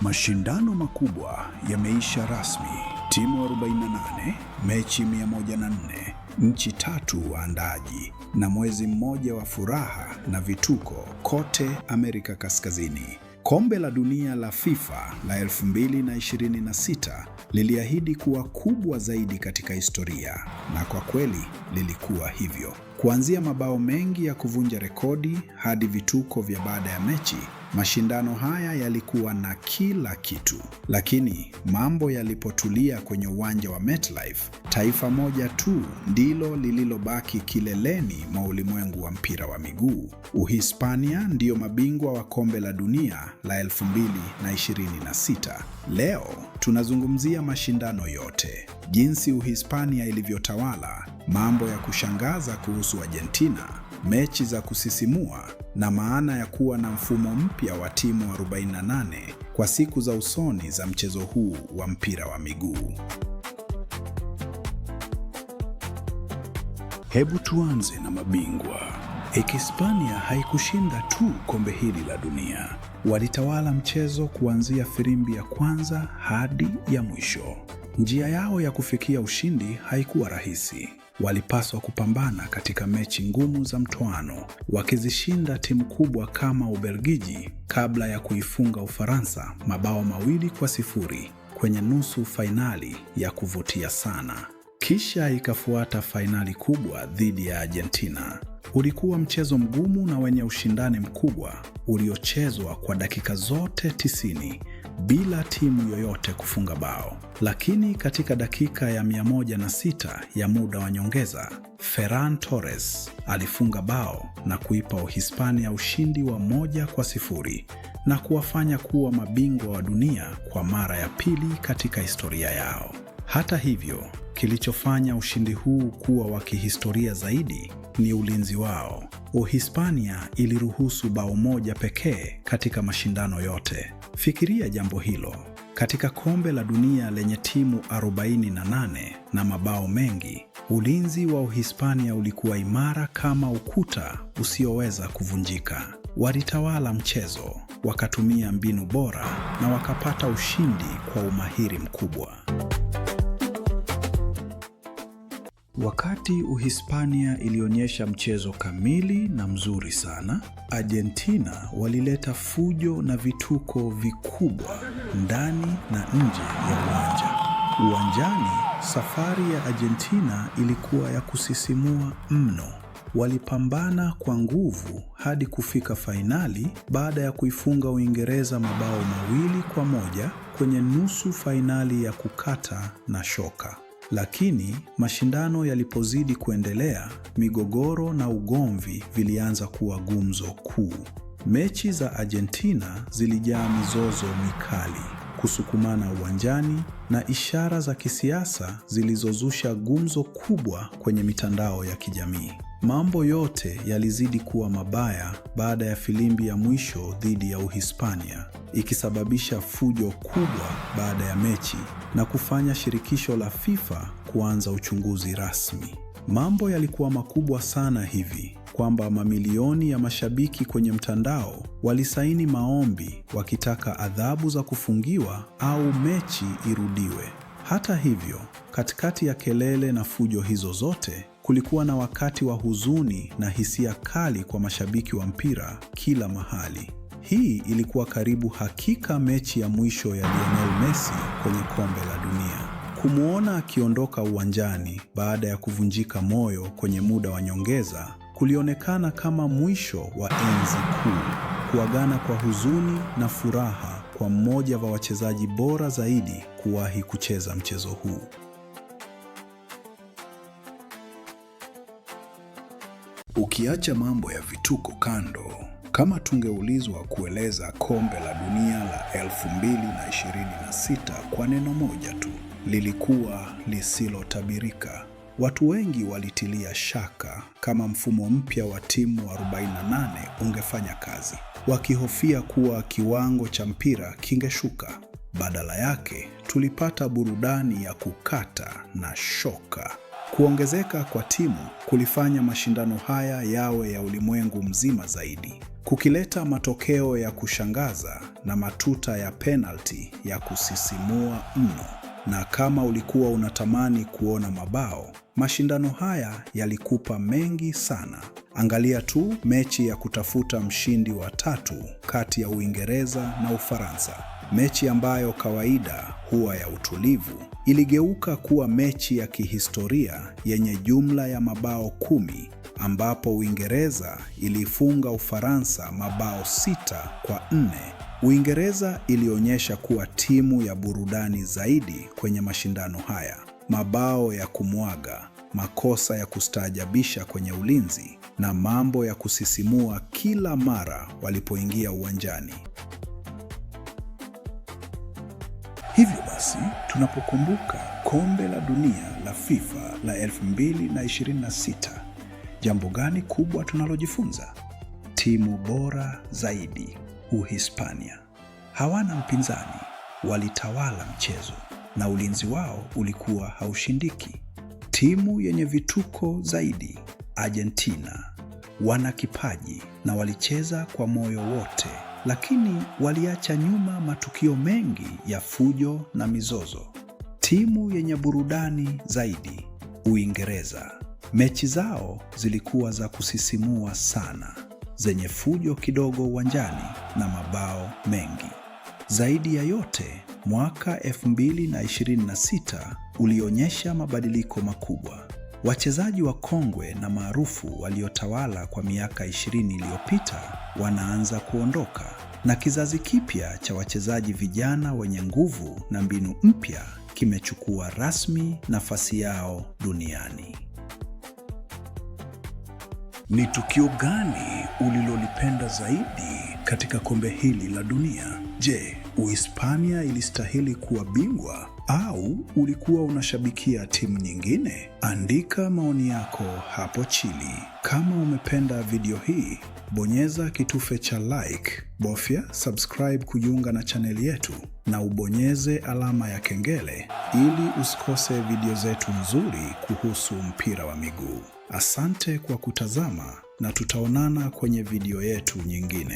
Mashindano makubwa yameisha rasmi. Timu 48, mechi 104, nchi 3 waandaaji na mwezi mmoja wa furaha na vituko kote Amerika Kaskazini. Kombe la dunia la FIFA la 2026 liliahidi kuwa kubwa zaidi katika historia, na kwa kweli lilikuwa hivyo. Kuanzia mabao mengi ya kuvunja rekodi hadi vituko vya baada ya mechi, mashindano haya yalikuwa na kila kitu. Lakini mambo yalipotulia kwenye uwanja wa MetLife, taifa moja tu ndilo lililobaki kileleni mwa ulimwengu wa mpira wa miguu. Uhispania ndiyo mabingwa wa kombe la dunia la 2026. Leo tunazungumzia mashindano yote, jinsi Uhispania ilivyotawala, mambo ya kushangaza kuhusu Argentina, mechi za kusisimua na maana ya kuwa na mfumo mpya wa timu 48 kwa siku za usoni za mchezo huu wa mpira wa miguu. Hebu tuanze na mabingwa. Hispania haikushinda tu kombe hili la dunia. Walitawala mchezo kuanzia firimbi ya kwanza hadi ya mwisho. Njia yao ya kufikia ushindi haikuwa rahisi. Walipaswa kupambana katika mechi ngumu za mtoano, wakizishinda timu kubwa kama Ubelgiji kabla ya kuifunga Ufaransa mabao 2-0 kwenye nusu fainali ya kuvutia sana. Kisha ikafuata fainali kubwa dhidi ya Argentina. Ulikuwa mchezo mgumu na wenye ushindani mkubwa uliochezwa kwa dakika zote 90 bila timu yoyote kufunga bao. Lakini katika dakika ya 106 ya muda wa nyongeza, Ferran Torres alifunga bao na kuipa Uhispania ushindi wa 1-0 na kuwafanya kuwa mabingwa wa dunia kwa mara ya pili katika historia yao. Hata hivyo, kilichofanya ushindi huu kuwa wa kihistoria zaidi ni ulinzi wao. Uhispania iliruhusu bao moja pekee katika mashindano yote. Fikiria jambo hilo. Katika kombe la dunia lenye timu 48 na mabao mengi, ulinzi wa Uhispania ulikuwa imara kama ukuta usioweza kuvunjika. Walitawala mchezo, wakatumia mbinu bora na wakapata ushindi kwa umahiri mkubwa. Wakati Uhispania ilionyesha mchezo kamili na mzuri sana, Argentina walileta fujo na vituko vikubwa ndani na nje ya uwanja. Uwanjani, safari ya Argentina ilikuwa ya kusisimua mno. Walipambana kwa nguvu hadi kufika fainali baada ya kuifunga Uingereza mabao 2-1 kwenye nusu fainali ya kukata na shoka. Lakini mashindano yalipozidi kuendelea, migogoro na ugomvi vilianza kuwa gumzo kuu. Mechi za Argentina zilijaa mizozo mikali, kusukumana uwanjani na ishara za kisiasa zilizozusha gumzo kubwa kwenye mitandao ya kijamii. Mambo yote yalizidi kuwa mabaya baada ya filimbi ya mwisho dhidi ya Uhispania, ikisababisha fujo kubwa baada ya mechi na kufanya shirikisho la FIFA kuanza uchunguzi rasmi. Mambo yalikuwa makubwa sana hivi kwamba mamilioni ya mashabiki kwenye mtandao walisaini maombi wakitaka adhabu za kufungiwa au mechi irudiwe. Hata hivyo, katikati ya kelele na fujo hizo zote, kulikuwa na wakati wa huzuni na hisia kali kwa mashabiki wa mpira kila mahali. Hii ilikuwa karibu hakika mechi ya mwisho ya Lionel Messi kwenye kombe la dunia. Kumuona akiondoka uwanjani baada ya kuvunjika moyo kwenye muda wa nyongeza kulionekana kama mwisho wa enzi kuu, kuagana kwa huzuni na furaha kwa mmoja wa wachezaji bora zaidi kuwahi kucheza mchezo huu. Ukiacha mambo ya vituko kando, kama tungeulizwa kueleza kombe la dunia la 2026 kwa neno moja tu, lilikuwa lisilotabirika. Watu wengi walitilia shaka kama mfumo mpya wa timu 48 ungefanya kazi, wakihofia kuwa kiwango cha mpira kingeshuka. Badala yake, tulipata burudani ya kukata na shoka. Kuongezeka kwa timu kulifanya mashindano haya yawe ya ulimwengu mzima zaidi. kukileta matokeo ya kushangaza na matuta ya penalti ya kusisimua mno. Na kama ulikuwa unatamani kuona mabao, mashindano haya yalikupa mengi sana. Angalia tu mechi ya kutafuta mshindi wa 3 kati ya Uingereza na Ufaransa. Mechi ambayo kawaida huwa ya utulivu, iligeuka kuwa mechi ya kihistoria yenye jumla ya mabao 10, ambapo Uingereza ilifunga Ufaransa mabao 6-4. Uingereza ilionyesha kuwa timu ya burudani zaidi kwenye mashindano haya. Mabao ya kumwaga, makosa ya kustaajabisha kwenye ulinzi na mambo ya kusisimua kila mara walipoingia uwanjani. Hivyo basi, tunapokumbuka kombe la dunia la FIFA la 2026, jambo gani kubwa tunalojifunza? Timu bora zaidi, Uhispania. Hawana mpinzani, walitawala mchezo na ulinzi wao ulikuwa haushindiki. Timu yenye vituko zaidi, Argentina. Wana kipaji na walicheza kwa moyo wote, lakini waliacha nyuma matukio mengi ya fujo na mizozo. Timu yenye burudani zaidi, Uingereza. Mechi zao zilikuwa za kusisimua sana, zenye fujo kidogo uwanjani na mabao mengi. Zaidi ya yote, mwaka 2026 ulionyesha mabadiliko makubwa. Wachezaji wakongwe na maarufu waliotawala kwa miaka 20 iliyopita wanaanza kuondoka, na kizazi kipya cha wachezaji vijana wenye nguvu na mbinu mpya kimechukua rasmi nafasi yao duniani. Ni tukio gani ulilolipenda zaidi katika kombe hili la dunia? Je, Uhispania ilistahili kuwa bingwa au ulikuwa unashabikia timu nyingine? Andika maoni yako hapo chini. Kama umependa video hii, bonyeza kitufe cha like, bofya subscribe kujiunga na chaneli yetu na ubonyeze alama ya kengele ili usikose video zetu nzuri kuhusu mpira wa miguu. Asante kwa kutazama na tutaonana kwenye video yetu nyingine.